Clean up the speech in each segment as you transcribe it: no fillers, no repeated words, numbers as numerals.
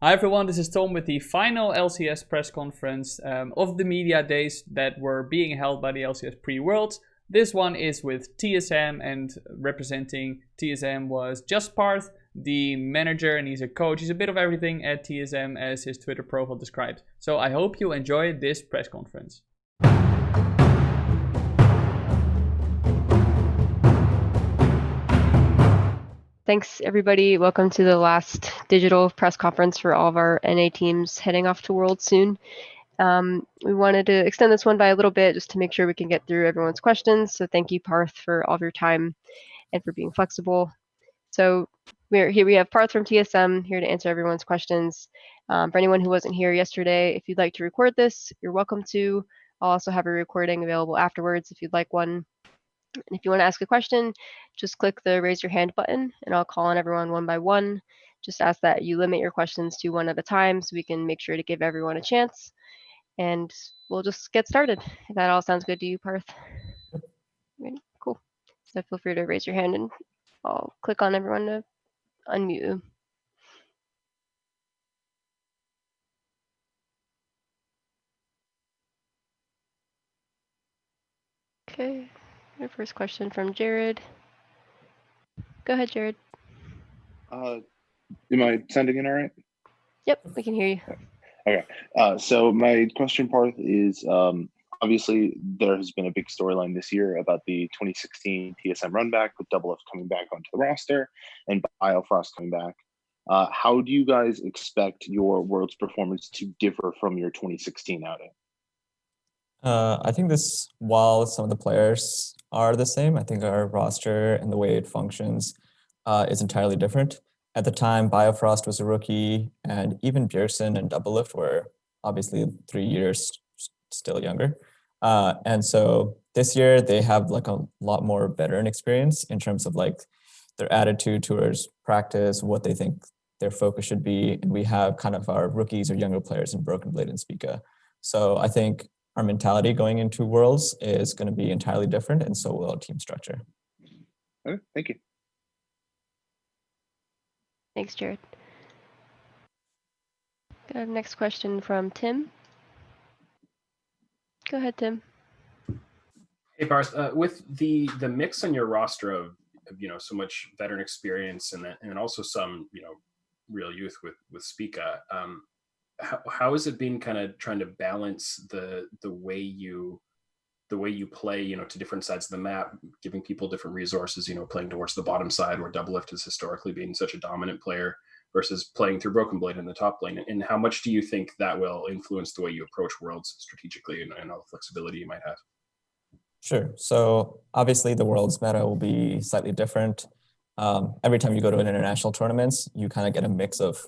Hi everyone, this is Tom with the final LCS press conference of the media days that were being held by the LCS pre-Worlds. This one is with TSM, and representing TSM was just Parth, the manager, and he's a coach. He's a bit of everything at TSM, as his Twitter profile describes. So I hope you enjoy this press conference. Thanks, everybody. Welcome to the last digital press conference for all of our NA teams heading off to Worlds soon. We wanted to extend this one by a little bit just to make sure we can get through everyone's questions. So thank you, Parth, for all of your time and for being flexible. So we have Parth from TSM here to answer everyone's questions. For anyone who wasn't here yesterday, if you'd like to record this, you're welcome to. I'll also have a recording available afterwards if you'd like one. And if you want to ask a question, just click the raise your hand button and I'll call on everyone one by one. Just ask that you limit your questions to one at a time so we can make sure to give everyone a chance. And we'll just get started. If that all sounds good to you, Parth. Cool. So feel free to raise your hand and I'll click on everyone to unmute you. Okay, your first question from Jared. Go ahead, Jared. Am I sending it all right? Yep, we can hear you. Okay. So my question, Parth, is obviously there has been a big storyline this year about the 2016 TSM runback with Double F coming back onto the roster and Biofrost coming back. How do you guys expect your Worlds performance to differ from your 2016 outing? I think while some of the players are the same, I think our roster and the way it functions is entirely different. At the time, Biofrost was a rookie, and even Bjergsen and Doublelift were obviously 3 years still younger. And so this year they have like a lot more veteran experience in terms of like their attitude towards practice, what they think their focus should be. And we have kind of our rookies or younger players in Broken Blade and Spica. So I think our mentality going into Worlds is going to be entirely different, and so will our team structure. Okay, thank you. Thanks, Jared. Got next question from Tim. Go ahead, Tim. Hey, Parth. With the mix on your roster of so much veteran experience and also some real youth with Spica, how has it been kind of trying to balance the way you play to different sides of the map, giving people different resources, playing towards the bottom side where Doublelift has historically been such a dominant player versus playing through Broken Blade in the top lane? And how much do you think that will influence the way you approach Worlds strategically and all the flexibility you might have? Sure. So obviously the Worlds meta will be slightly different. Every time you go to an international tournaments, you kind of get a mix of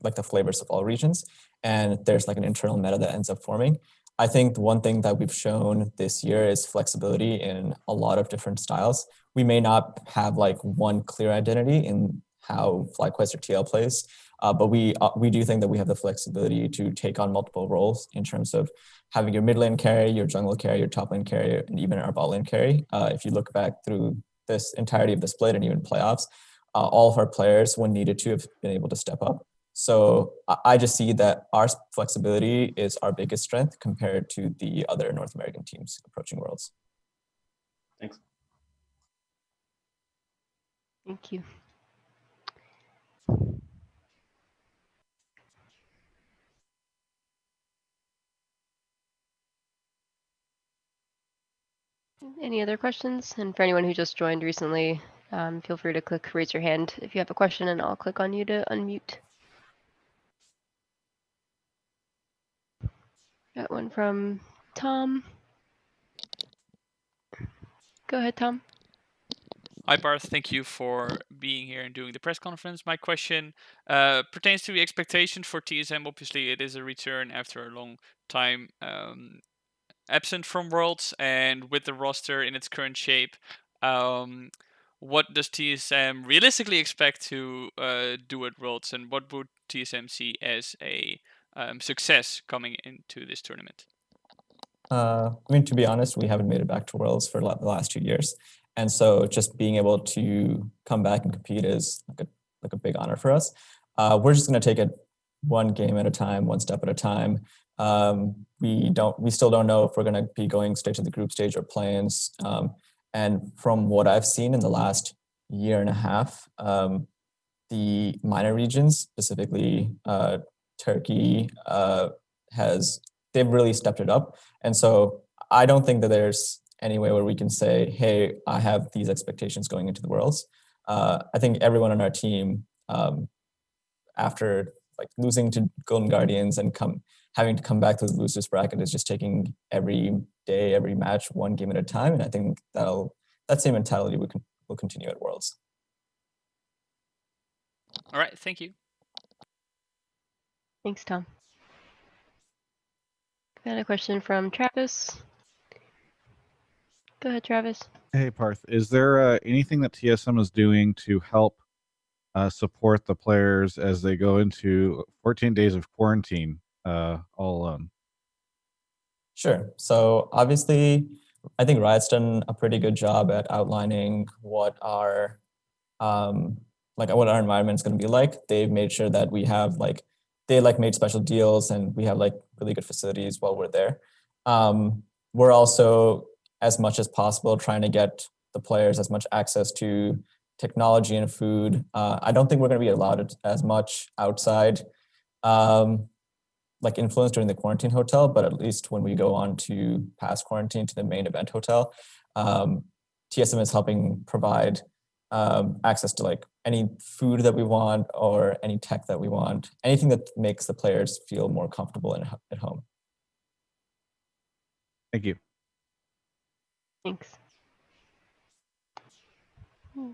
like the flavors of all regions, and there's like an internal meta that ends up forming. I think the one thing that we've shown this year is flexibility in a lot of different styles. We may not have like one clear identity in how FlyQuest or TL plays, but we do think that we have the flexibility to take on multiple roles in terms of having your mid lane carry, your jungle carry, your top lane carry, and even our bot lane carry. If you look back through this entirety of the split and even playoffs, all of our players, when needed to, have been able to step up. So I just see that our flexibility is our biggest strength compared to the other North American teams approaching Worlds. Thanks. Thank you. Any other questions? And for anyone who just joined recently, feel free to click raise your hand if you have a question, and I'll click on you to unmute. Got one from Tom. Go ahead, Tom. Hi, Parth. Thank you for being here and doing the press conference. My question pertains to the expectation for TSM. Obviously, it is a return after a long time absent from Worlds, and with the roster in its current shape, what does TSM realistically expect to do at Worlds, and what would TSM see as a success coming into this tournament? I mean, to be honest, we haven't made it back to Worlds for the last 2 years. And so just being able to come back and compete is like a big honor for us. We're just going to take it one game at a time, one step at a time. We still don't know if we're going to be going straight to the group stage or play-ins. And from what I've seen in the last year and a half, the minor regions, specifically Turkey, they've really stepped it up. And so I don't think that there's any way where we can say, hey, I have these expectations going into the Worlds. I think everyone on our team, after like losing to Golden Guardians and having to come back to the losers bracket, is just taking every day, every match, one game at a time. And I think that same mentality will continue at Worlds. All right, thank you. Thanks, Tom. Got a question from Travis. Go ahead, Travis. Hey, Parth, is there anything that TSM is doing to help support the players as they go into 14 days of quarantine all alone? Sure. So obviously, I think Riot's done a pretty good job at outlining what our what our environment is going to be like. They've made sure that we have they made special deals and we have really good facilities while we're there. We're also, as much as possible, trying to get the players as much access to technology and food. I don't think we're going to be allowed as much outside influence during the quarantine hotel, but at least when we go on to past quarantine to the main event hotel, TSM is helping provide access to any food that we want or any tech that we want, anything that makes the players feel more comfortable at home. Thank you. Thanks.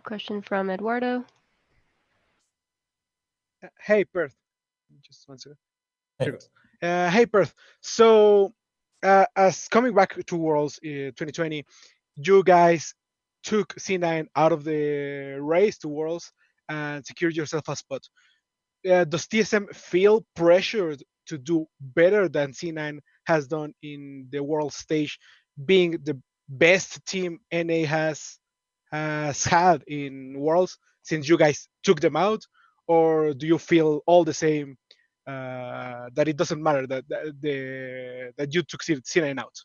Question from Eduardo. Hey, Parth. Just one second. Hey. There it goes. Hey, Parth. So, as coming back to Worlds 2020, you guys took C9 out of the race to Worlds and secured yourself a spot. Does TSM feel pressured to do better than C9 has done in the world stage, being the best team NA has had in Worlds since you guys took them out? Or do you feel all the same that it doesn't matter that you took C9 out?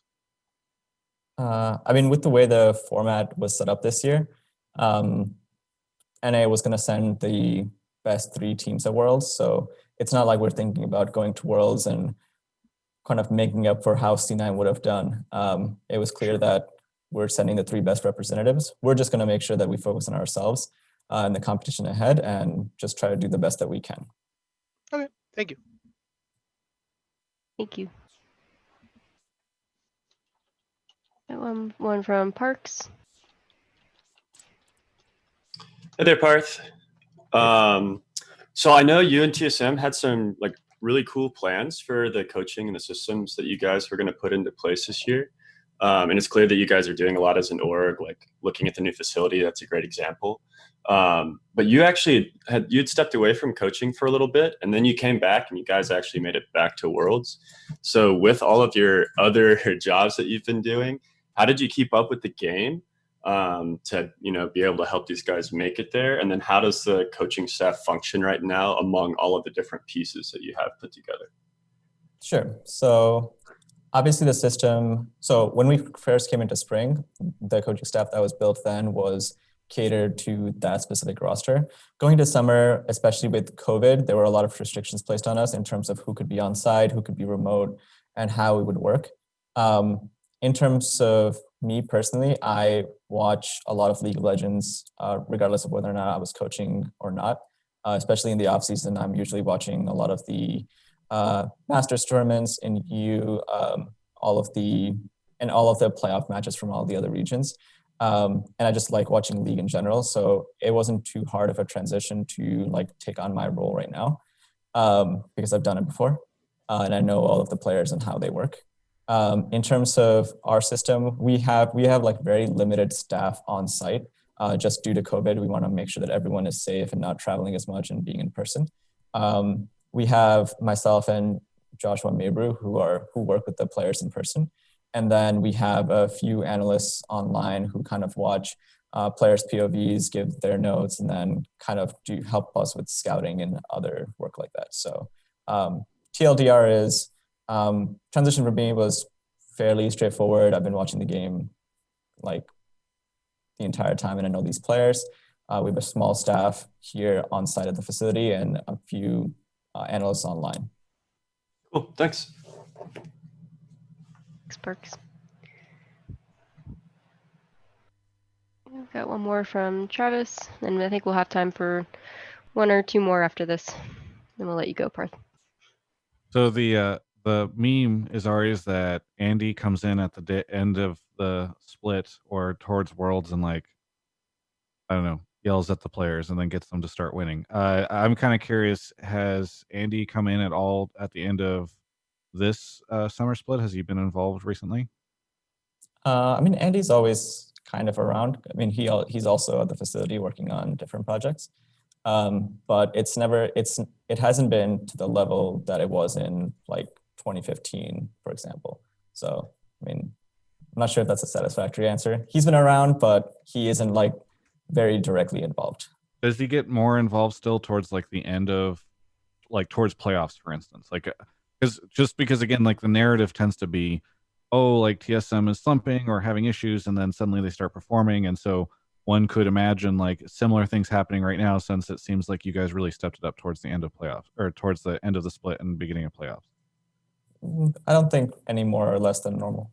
I mean, with the way the format was set up this year, NA was going to send the best 3 teams at Worlds. So it's not like we're thinking about going to Worlds and kind of making up for how C9 would have done. It was clear that we're sending the 3 best representatives. We're just going to make sure that we focus on ourselves and the competition ahead and just try to do the best that we can. Okay, thank you. Thank you. One from Parks. Hey there, Parth. So I know you and TSM had some really cool plans for the coaching and the systems that you guys were going to put into place this year. And it's clear that you guys are doing a lot as an org, looking at the new facility. That's a great example. But you actually you'd stepped away from coaching for a little bit, and then you came back and you guys actually made it back to Worlds. So with all of your other jobs that you've been doing, how did you keep up with the game to be able to help these guys make it there? And then how does the coaching staff function right now among all of the different pieces that you have put together? Sure. So obviously the system, so when we first came into spring, the coaching staff that was built then was catered to that specific roster. Going to summer, especially with COVID, there were a lot of restrictions placed on us in terms of who could be on site, who could be remote, and how it would work. In terms of me personally, I watch a lot of League of Legends, regardless of whether or not I was coaching or not. Especially in the off season, I'm usually watching a lot of the Masters tournaments in EU, all of the playoff matches from all the other regions. And I just like watching League in general. So it wasn't too hard of a transition to take on my role right now because I've done it before and I know all of the players and how they work. In terms of our system, we have very limited staff on site just due to COVID. We want to make sure that everyone is safe and not traveling as much and being in person. We have myself and Joshua Mabru who work with the players in person. And then we have a few analysts online who kind of watch players' POVs, give their notes, and then kind of help us with scouting and other work like that. So TLDR is transition for me was fairly straightforward. I've been watching the game like the entire time, and I know these players. We have a small staff here on site at the facility and a few analysts online. Cool, thanks. Thanks, Parks. We've got one more from Travis, and I think we'll have time for one or two more after this. Then we'll let you go, Parth. So the meme is always that Andy comes in at the end of the split or towards Worlds and like, I don't know, yells at the players and then gets them to start winning. I'm kind of curious, has Andy come in at all at the end of this summer split? Has he been involved recently? I mean, Andy's always kind of around. I mean, he's also at the facility working on different projects. But it hasn't been to the level that it was in like 2015, for example. So, I mean, I'm not sure if that's a satisfactory answer. He's been around, but he isn't like very directly involved. Does he get more involved still towards like the end of, like towards playoffs, for instance? Like, because again, like the narrative tends to be, oh, like TSM is slumping or having issues, and then suddenly they start performing, and so one could imagine like similar things happening right now, since it seems like you guys really stepped it up towards the end of playoffs, or towards the end of the split and beginning of playoffs. I don't think any more or less than normal.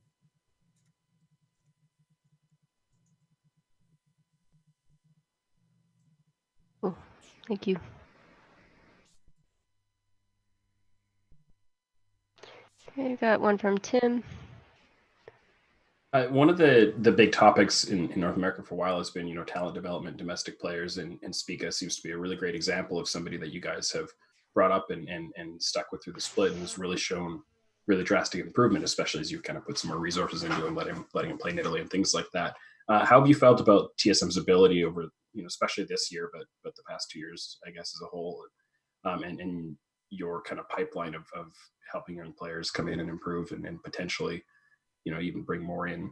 Cool. Thank you. Okay, we got one from Tim. One of the big topics in North America for a while has been, talent development, domestic players, and Spica seems to be a really great example of somebody that you guys have brought up and stuck with through the split, and has really shown really drastic improvement, especially as you've kind of put some more resources into him, letting him play in Italy and things like that. How have you felt about TSM's ability over, especially this year, but the past 2 years, I guess, as a whole, and your kind of pipeline of helping young players come in and improve and potentially, even bring more in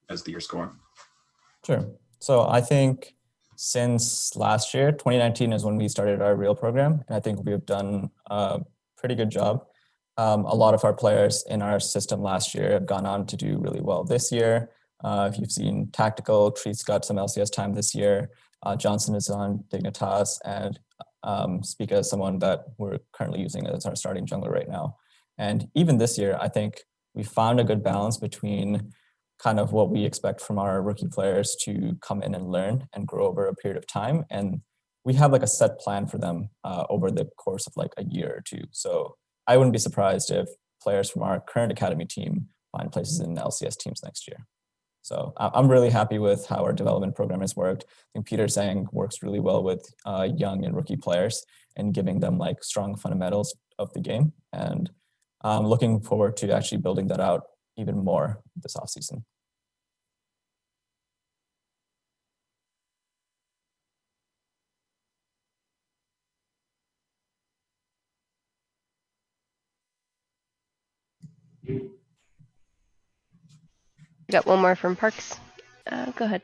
as the years go on? Sure. So I think since last year, 2019 is when we started our real program, and I think we've done a pretty good job. A lot of our players in our system last year have gone on to do really well this year. If you've seen Tactical, Treat's got some LCS time this year. Johnson is on Dignitas, and Spica is someone that we're currently using as our starting jungler right now. And even this year, I think we found a good balance between kind of what we expect from our rookie players to come in and learn and grow over a period of time. And we have like a set plan for them over the course of like a year or two. So I wouldn't be surprised if players from our current academy team find places in LCS teams next year. So I'm really happy with how our development program has worked. I think Peter Zhang works really well with young and rookie players and giving them like strong fundamentals of the game. And I'm looking forward to actually building that out even more this offseason. We got one more from Parks. Go ahead.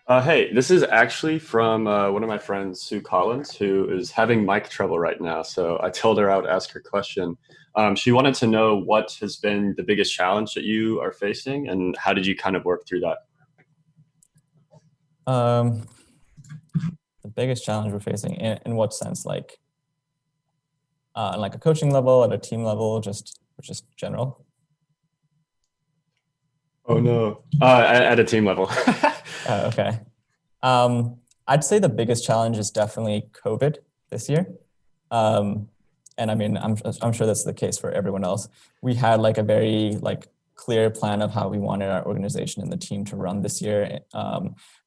Hey, this is actually from one of my friends, Sue Collins, who is having mic trouble right now. So I told her I would ask her question. She wanted to know what has been the biggest challenge that you are facing, and how did you kind of work through that? The biggest challenge we're facing, in what sense? Like on like a coaching level, at a team level, just general? Oh no, at a team level. Okay. I'd say the biggest challenge is definitely COVID this year. And I mean, I'm sure that's the case for everyone else. We had like a very like clear plan of how we wanted our organization and the team to run this year,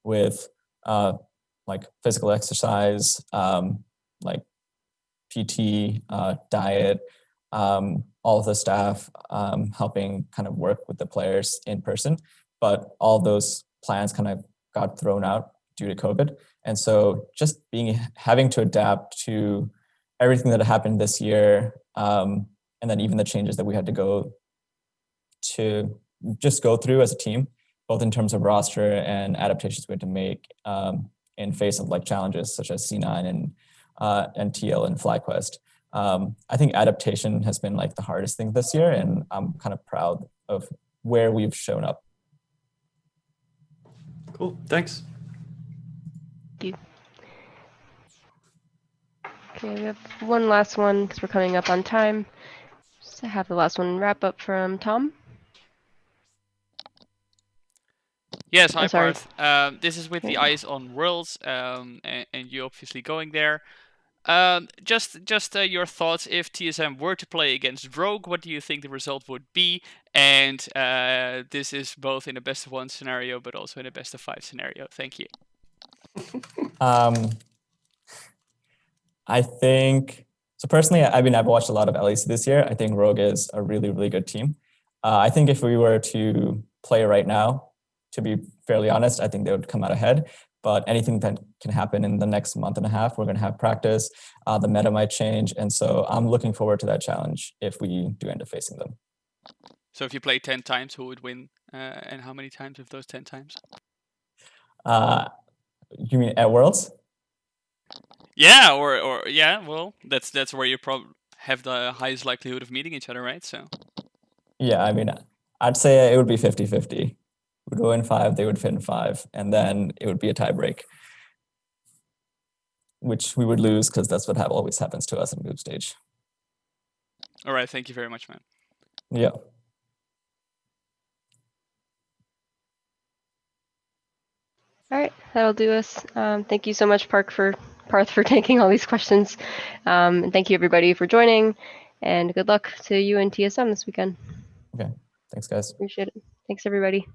with like physical exercise, like PT, diet, all of the staff helping kind of work with the players in person. But all those plans kind of got thrown out due to COVID. And so just having to adapt to everything that happened this year, and then even the changes that we had to go through as a team, both in terms of roster and adaptations we had to make in face of like challenges such as C9 and TL and FlyQuest. I think adaptation has been like the hardest thing this year, and I'm kind of proud of where we've shown up. Cool. Thanks. Thank you. Okay, we have one last one because we're coming up on time. Just to have the last one wrap up from Tom. Yes, hi Oh, sorry. Parth. This is with the eyes on Worlds, and you obviously going there. Just your thoughts if TSM were to play against Rogue, what do you think the result would be? And this is both in a best of 1 scenario, but also in a best of 5 scenario. Thank you. I think, so personally, I mean, I've watched a lot of LEC this year. I think Rogue is a really, really good team. I think if we were to play right now, to be fairly honest, I think they would come out ahead. But anything that can happen in the next month and a half, we're going to have practice. The meta might change. And so I'm looking forward to that challenge if we do end up facing them. So if you play 10 times, who would win? And how many times of those 10 times? You mean at Worlds? Yeah, or yeah, well, that's where you probably have the highest likelihood of meeting each other, right? So Yeah, I mean, I'd say it would be 50-50. We'd go in 5, they would fit in 5, and then it would be a tie break, which we would lose because that's what always happens to us in group stage. all right, thank you very much, man. Yeah. All right, that'll do us. Thank you so much, Parth, for taking all these questions. And thank you everybody for joining, and good luck to you and TSM this weekend. Okay. Thanks, guys. Appreciate it. Thanks, everybody.